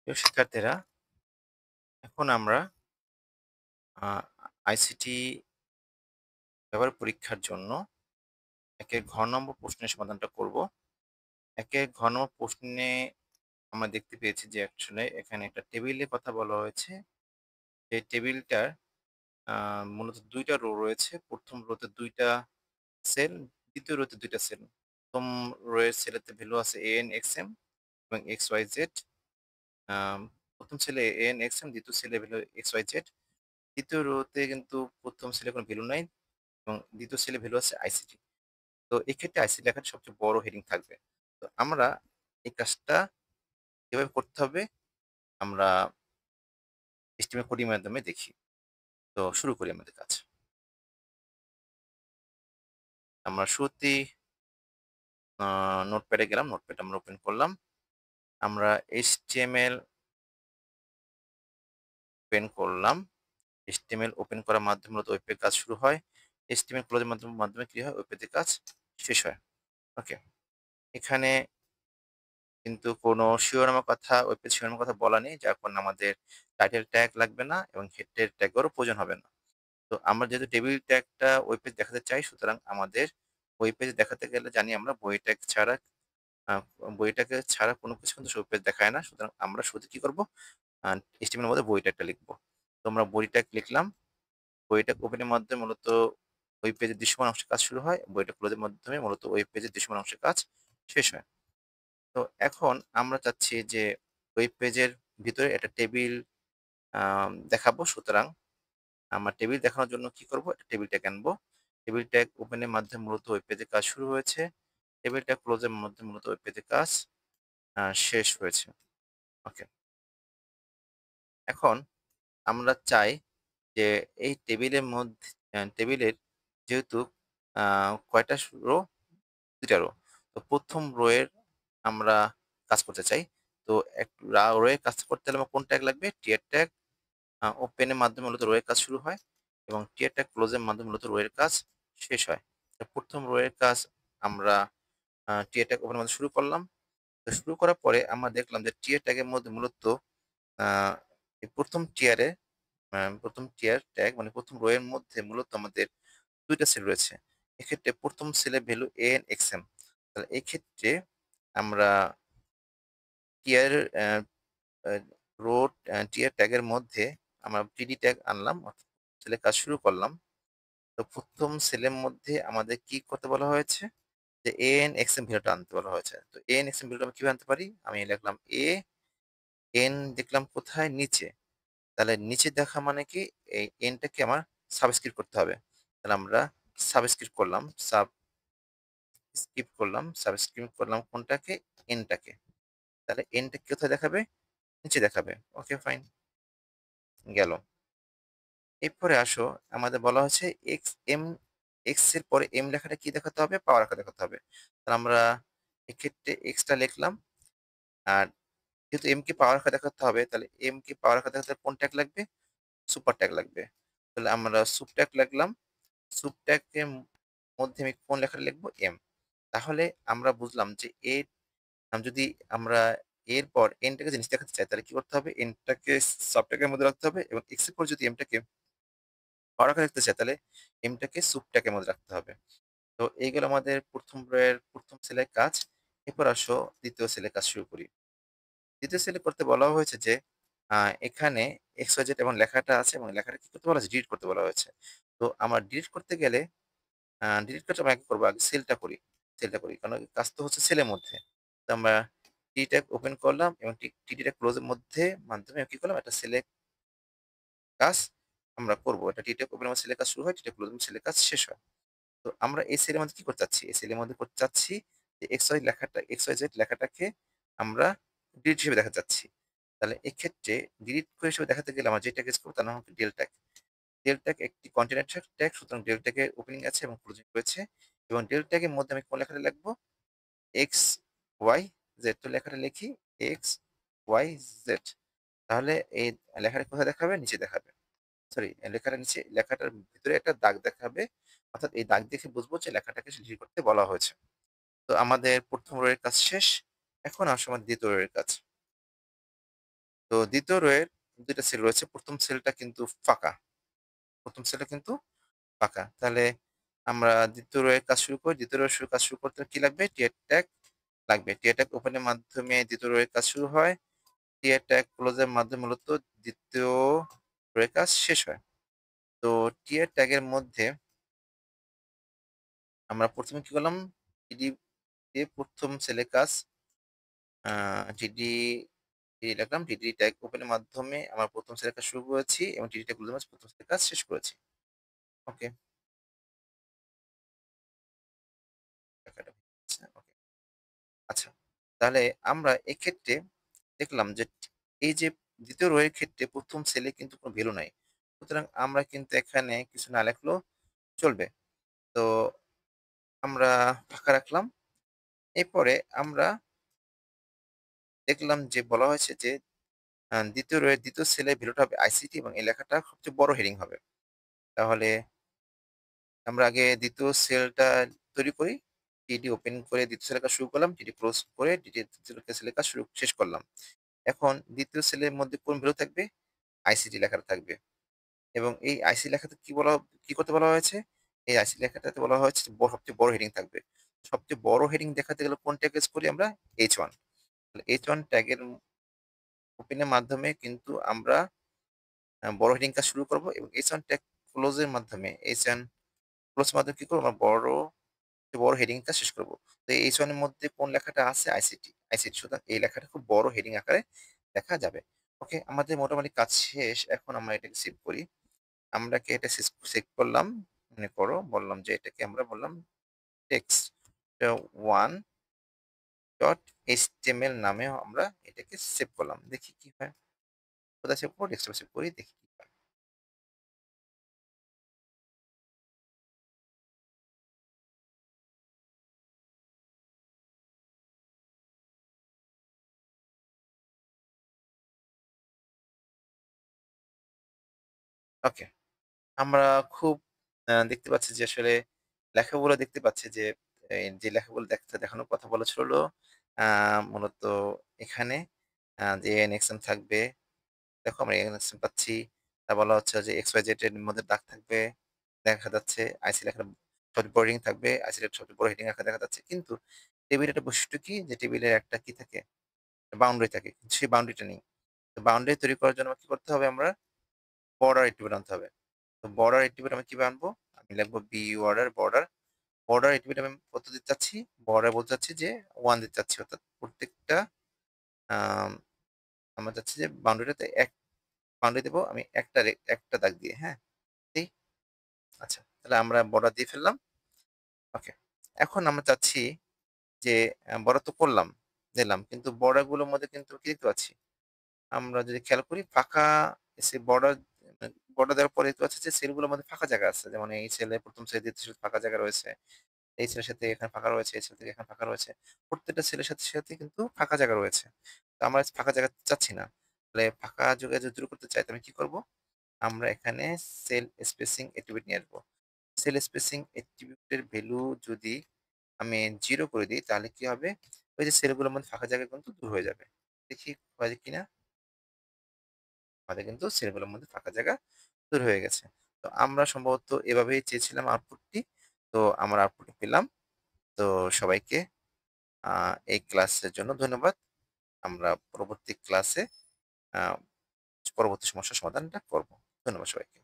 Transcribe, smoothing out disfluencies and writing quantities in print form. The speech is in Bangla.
প্রিয় শিক্ষার্থীরা, এখন আমরা আ আইসিটি ব্যবহার পরীক্ষার জন্য একের ঘ নম্বর প্রশ্নের সমাধানটা করব। একের ঘ নম্বর প্রশ্নে আমরা দেখতে পেয়েছি যে আসলে এখানে একটা টেবিলের কথা বলা হয়েছে। এই টেবিলটার আ মূলত ২ টা রো রয়েছে। ১ম রোতে ২ টা সেল, ২য় রোতে ২ টা সেল। ১ম রো এর সেলেতে ভ্যালু আছে AN, XM এবং XYZ। আম ১ম সেলে AN, XM, ২য় সেলে ভ্যালু XYZ। ৩য় রোতে কিন্তু ১ম সেলে কোনো ভ্যালু নাই এবং ২য় সেলে ভ্যালু আছে আইসিটি। তো এক্ষেত্রে আইসিটি লেখাটা সবচেয়ে বড় হেডিং থাকবে। তো আমরা এই কাজটা কিভাবে করতে হবে আমরা HTML কোডিং এর মাধ্যমে দেখি। তো শুরু করি আমাদের কাজ। আমরা শুরুতেই আ নোটপ্যাডে গেলাম। নোটপ্যাড আমরা ওপেন করলাম। আমরা HTML ওপেন করলাম। HTML ওপেন করার মাধ্যমে মূলত ওয়েব পেজের কাজ শুরু হয়। HTML ক্লোজের মাধ্যমে কি হয়? ওয়েব পেজের কাজ শেষ হয়। ওকে। এখানে কিন্তু কোনো শিরোনামের কথা, ওয়েব পেজ শিরোনামের কথা বলা নেই। যার কারণে আমাদের টাইটেল ট্যাগ লাগবে না এবং হেডের ট্যাগেরও প্রয়োজন হবে না। তো আমরা যেহেতু টেবিল ট্যাগটা ওয়েব পেজ দেখাতে চাই, সুতরাং আমাদের ওয়েব পেজ দেখাতে গেলে জানি আমরা আ বই ট্যাগ ছাড়া কোনো কিছু কিন্তু ওয়েব পেজ দেখায় না। সুতরাং আমরা শুরুতে কি করব? আ HTML এর মধ্যে বই ট্যাগটা লিখব। তো আমরা বই ট্যাগ লিখলাম। বই ট্যাগ ওপেনের মাধ্যমে মূলত ওয়েব পেজের দৃশ্যমান অংশের কাজ শুরু হয়। বই ট্যাগ ক্লোজের মাধ্যমে মূলত ওয়েব পেজের দৃশ্যমান অংশের কাজ শেষ হয়। তো এখন আমরা চাচ্ছি যে ওয়েব পেজের ভিতরে একটা টেবিল দেখাবো। সুতরাং আমরা টেবিল দেখানোর জন্য কি করব? একটা টেবিল ট্যাগ আনবো। টেবিল ট্যাগ ওপেনের মাধ্যমে মূলত ওয়েব পেজের কাজ শুরু হয়েছে। টেবিল ট্যাগ ক্লোজের মধ্যে মূলত ওয়েব পেজের কাজ শেষ হয়েছে। ওকে। এখন আমরা চাই যে এই টেবিলের টেবিলের যেহেতু আ কয়টা রো? ২ টা রো। তো ১ম রো এর আমরা কাজ করতে চাই। তো রো এর কাজ করতে হলে আমার কোন ট্যাগ লাগবে? টিয়ার ট্যাগ ওপেন এর মাধ্যমে মূলত রো এর কাজ শুরু হয় এবং টিয়ার ট্যাগ ক্লোজ এর মাধ্যমে মূলত রো এর কাজ শেষ হয়। তো ১ম রো এর কাজ আমরা টিয়ার ট্যাগ ওপেন এর মাধ্যমে শুরু করলাম। তো শুরু করার পরে আমরা দেখলাম যে টিয়ার ট্যাগের মধ্যে মূলত আ এই ১ম টিয়ার ট্যাগ মানে ১ম রো এর মধ্যে মূলত আমাদের ২ টা সেল রয়েছে। এক্ষেত্রে ১ম সেলের ভ্যালু AN, XM। তাহলে এক্ষেত্রে আমরা টিয়ার অ্যা আ রো টিয়ার ট্যাগের মধ্যে আমরা টিডি ট্যাগ আনলাম। অর্থাৎ সেলের কাজ শুরু করলাম। তো ১ম সেলের মধ্যে আমাদের কি করতে বলা হয়েছে? যে AN, XM ভ্যালুটা আনতে বলা হয়েছে। তো AN, XM ভ্যালুটা আমি কিভাবে আনতে পারি? আমি লিখলাম N দেখলাম কোথায়? নিচে। তাহলে নিচে দেখা মানে কি? এই N টাকে আমার সাবস্ক্রিপ্ট করতে হবে। তাহলে আমরা সাবস্ক্রিপ্ট করলাম। সাবস্ক্রিপ্ট করলাম কোনটাকে? N টাকে। তাহলে N টা কোথায় দেখাবে? নিচে দেখাবে। ওকে ফাইন, গেল। এরপরে আসো আমাদের বলা হয়েছে x এর পরে m লেখাটা কি দেখাতে হবে? পাওয়ার আকারে দেখাতে হবে। তাহলে আমরা এক্ষেত্রে x টা লিখলাম। আর যেহেতু m কে পাওয়ার আকারে দেখাতে হবে, তাহলে m কে পাওয়ার আকারে দেখাতে কোন ট্যাগ লাগবে? সুপার ট্যাগ লাগবে। তাহলে আমরা সুপ ট্যাগ লিখলাম। সুপ ট্যাগ এর মধ্যে আমি কোন লেখাটা লিখব? m। তাহলে আমরা বুঝলাম যে যদি আমরা এর পর n টাকে জিনিস দেখাতে চাই, তাহলে কি করতে হবে? n টাকে সাব ট্যাগের মধ্যে রাখতে হবে এবং x এর পর যদি m টাকে পরাকে রাখতে চাই, তাহলে m টাকে সুপ ট্যাগের মধ্যে রাখতে হবে। তো এই গেল আমাদের ১ম রয়ের ১ম সেলের কাজ। এরপর আসো ২য় সেলের কাজ শুরু করি। ২য় সেলে করতে বলা হয়েছে যে আ এখানে XYZ এবং লেখাটা আছে এবং লেখাটা কি করতে বলা হয়েছে? ডিলিট করতে বলা হয়েছে। তো আমার ডিলিট করতে গেলে ডিলিট কাজটা আমরা আগে করব। আগে সেলটা করি। কারণ কাজ তো হচ্ছে সেলের মধ্যে। তো আমরা টি ট্যাগ ওপেন করলাম এবং টিটি ট্যাগ ক্লোজ এর মাধ্যমে কি করলাম? একটা সেলে কাজ আমরা করব। এটা টি ট্যাগ ওপেন এবং সেলের কাজ শুরু হয়, টি ট্যাগ ক্লোজ এবং সেলের কাজ শেষ হয়। তো আমরা এই সেলের মধ্যে কি করতে চাচ্ছি? এই সেলের মধ্যে করতে চাচ্ছি যে XYZ লেখাটাকে আমরা ডিলিট হিসেবে দেখাতে চাচ্ছি। তাহলে এক্ষেত্রে ডিলিট করে হিসেবে দেখাতে গেলে আমরা যে ট্যাগ ইউজ করব তার নাম হচ্ছে del ট্যাগ। del ট্যাগ একটি কনটেইনার ট্যাগ, সুতরাং del ট্যাগের ওপেনিং আছে এবং ক্লোজিং রয়েছে এবং del ট্যাগের মধ্যে আমি কোন লেখাটা লিখব? XYZ। তো লেখাটা লিখি XYZ। তাহলে এই লেখাটা কোথায় দেখাবে? নিচে দেখাবে। সরি, লেখাটার ভিতরে একটা দাগ দেখাবে। অর্থাৎ এই দাগ দেখে বুঝবো যে লেখাটাকে ডিলিট করতে বলা হয়েছে। তো আমাদের ১ম রো এর কাজ শেষ। এখন আসো আমাদের ২য় রো এর কাজ। তো ২য় রো এর ২ টা সেল রয়েছে। ১ম সেলটা কিন্তু ফাঁকা। ১ম সেলটা কিন্তু ফাঁকা। তাহলে আমরা ২য় রো এর কাজ শুরু করি। ২য় রো এর কাজ শুরু করতে কি লাগবে? টিয়ার ট্যাগ লাগবে। টিয়ার ট্যাগ ওপেনের মাধ্যমে ২য় রো এর কাজ শুরু হয়। টিয়ার ট্যাগ ক্লোজ এর মাধ্যমে মূলত ২য় রো এর কাজ শেষ হয়। তো টিয়ার ট্যাগের মধ্যে আমরা ১ম এ কি করলাম? টিডি দিয়ে ১ম সেলের কাজ আ টিডি লিখলাম। টিডি ট্যাগ ওপেনের মাধ্যমে আমরা ১ম সেলের কাজ শুরু করেছি এবং টিডি ট্যাগ ক্লোজ এর মাধ্যমে ১ম সেলের কাজ শেষ করেছি। ওকে। টাকাটা আচ্ছা, ওকে। আচ্ছা। তাহলে আমরা এক্ষেত্রে দেখলাম যে এই যে ২য় রো এর ক্ষেত্রে ১ম সেলে কিন্তু কোন ভ্যালু নাই। সুতরাং আমরা কিন্তু এখানে কিছু না লেখলেও চলবে। তো আমরা ফাঁকা রাখলাম। এরপরে আমরা দেখলাম যে বলা হয়েছে যে ২য় রো এর ২য় সেলের ভ্যালুটা হবে আইসিটি এবং এই লেখাটা সবচেয়ে বড় হেডিং হবে। তাহলে আমরা আগে ২য় সেলটা তৈরি করি। টিডি ওপেন করে ২য় সেলের কাজ শুরু করলাম। টিডি ক্লোজ করে টিডি ৩য় সেলের কাজ শেষ করলাম। এখন ২য় সেলের মধ্যে কোন ভ্যালু থাকবে? আইসিটি লেখাটা থাকবে। এবং এই আইসি লেখাতে কি করতে বলা হয়েছে? এই আইসি লেখাটাতে বলা হয়েছে যে সবচেয়ে বড় হেডিং থাকবে। সবচেয়ে বড় হেডিং দেখাতে গেলে কোন ট্যাগ ইউজ করি আমরা? H1 তাহলে H1 ট্যাগের ওপেনের মাধ্যমে কিন্তু আমরা বড় হেডিং কাজ শুরু করব এবং H1 ট্যাগ ক্লোজ এর মাধ্যমে H1 ক্লোজ এর মাধ্যমে কি করব? আমরা বড় হেডিং টা শেষ করব। তো এই H1 এর মধ্যে কোন লেখাটা আছে? আইসিটি সুতরাং এই লেখাটা খুব বড় হেডিং আকারে দেখা যাবে। ওকে, আমাদের মোটামুটি কাজ শেষ। এখন আমরা এটাকে সেভ করি। আমরা কি এটা সেভ করলাম, মনে করো বললাম যে এটাকে আমরা বললাম টেক্সট 1.html নামেও আমরা এটাকে সেভ করলাম। দেখি কি হয়। কোথায় সেভ করব? ডেস্কটপে সেভ করি দেখি কি হয়। ওকে। আমরা খুব দেখতে পাচ্ছি যে আসলে লেখাগুলো দেখতে পাচ্ছি যে যে লেখাগুলো দেখানোর কথা বলেছিল হলো আ মূলত এখানে যে NXM থাকবে। দেখো আমরা NXM পাচ্ছি। বলা হচ্ছে যে XYZ এর মধ্যে দাগ থাকবে। দেখা যাচ্ছে আইসি লেখাটা সবচেয়ে বড় হেডিং থাকবে। আইসি লেখাটা সবচেয়ে বড় হেডিং আকারে দেখা যাচ্ছে। কিন্তু টেবিলের একটা বৈশিষ্ট্য কি? যে টেবিলের একটা কি থাকে? বাউন্ডারি থাকে। কিন্তু সেই বাউন্ডারিটা নেই। তো বাউন্ডারি তৈরি করার জন্য কি করতে হবে আমরা? বর্ডার এট্রিবিউট আনতে হবে। তো বর্ডার এট্রিবিউট আমি কিভাবে আনবো? আমি লিখবো বর্ডার। বর্ডার এট্রিবিউট আমি কত দিতে চাচ্ছি? বর্ডার বলতে চাচ্ছি যে 1 দিতে চাচ্ছি। অর্থাৎ প্রত্যেকটা আম আমরা চাচ্ছি যে বাউন্ডারিটাতে বাউন্ডারি দেব আমি একটা দাগ দিয়ে, হ্যাঁ? এই আচ্ছা। তাহলে আমরা বর্ডার দিয়ে ফেললাম। ওকে। এখন আমরা চাচ্ছি যে বর্ডার তো করলাম, দিলাম। কিন্তু বর্ডার গুলোর মধ্যে কিন্তু কি দেখতে পাচ্ছি? আমরা যদি খেয়াল করি ফাঁকা সে বর্ডার দেওয়ার পরে দেখতে পাচ্ছি যে সেলগুলোর মধ্যে ফাঁকা জায়গা আছে। যেমন এই সেলে ১ম সেল, ২য় সেলে ফাঁকা জায়গা রয়েছে। এই সেলের সাথে এখানে ফাঁকা রয়েছে, এই সেল থেকে এখানে ফাঁকা রয়েছে। প্রত্যেকটা সেলের সাথে কিন্তু ফাঁকা জায়গা রয়েছে। তো আমরা ফাঁকা জায়গা চাচ্ছি না। তাহলে ফাঁকা জায়গা যদি দূর করতে চাই তাহলে কি করব? আমরা এখানে সেল স্পেসিং এট্রিবিউট নিয়ে আসবো। সেল স্পেসিং এট্রিবিউট এর ভ্যালু যদি আমি 0 করে দিই তাহলে কি হবে? ওই যে সেলগুলোর মধ্যে ফাঁকা জায়গা কিন্তু দূর হয়ে যাবে। দেখি হয় কিনা? আমাদের কিন্তু সেলগুলোর মধ্যে ফাঁকা জায়গা দূর হয়ে গেছে। তো আমরা সম্ভবত এভাবেই চেয়েছিলাম আউটপুটটি। তো আমরা আউটপুট পেলাম। তো সবাইকে আ এই ক্লাসের জন্য ধন্যবাদ। আমরা পরবর্তী ক্লাসে আ পরবর্তী সমস্যার সমাধানটা করব। ধন্যবাদ সবাইকে।